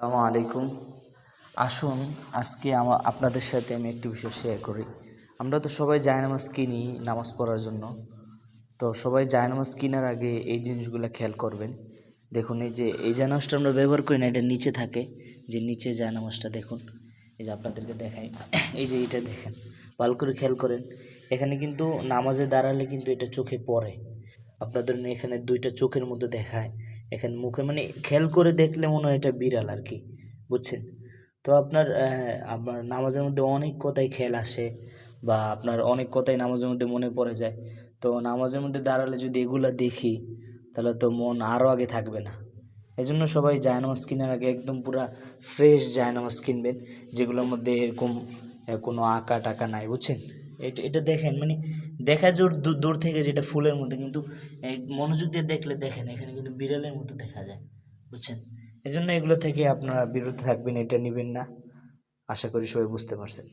আসসালামু আলাইকুম। আসুন আজকে আপনাদের সাথে আমি একটি বিষয় শেয়ার করি। আমরা তো সবাই জায়নামাজ কিনি নামাজ পড়ার জন্য। তো সবাই জায়নামাজ কেনার আগে এই জিনিসগুলো খেয়াল করবেন। দেখুন এই জায়নামাজটা আমরা ব্যবহার করি না, এটা নিচে থাকে। যে নিচে জায়নামাজটা দেখুন, এই যে আপনাদেরকে দেখাই, এই যে এটা দেখেন, ভালো করে খেয়াল করেন। এখানে কিন্তু নামাজে দাঁড়ালে কিন্তু এটা চোখে পড়ে। আপনাদের এখানে দুইটা চোখের মধ্যে দেখায়, এখানে মুখে, মানে খেয়াল করে দেখলে মনে হয় এটা বিড়াল আর কি, বুঝছেন? তো আপনার নামাজের মধ্যে অনেক কথাই খেয়াল আসে, বা আপনার অনেক কথাই নামাজের মধ্যে মনে পড়ে যায়। তো নামাজের মধ্যে দাঁড়ালে যদি এগুলা দেখি, তাহলে তো মন আরও আগে থাকবে না। এই জন্য সবাই জায়নামাজ কেনার আগে একদম পুরা ফ্রেশ জায়নামাজ কিনবেন, যেগুলোর মধ্যে এরকম কোনো আঁকা টাকা নাই, বুঝছেন? এটা এটা দেখেন, মানে দেখা জোর দূর থেকে যেটা ফুলের মধ্যে, কিন্তু এই মনোযোগ দিয়ে দেখলে দেখেন এখানে কিন্তু বিড়ালের মতো দেখা যায়, বুঝছেন? এই জন্য এগুলো থেকে আপনারা বিরত থাকবেন, এটা নেবেন না। আশা করি সবাই বুঝতে পারছেন।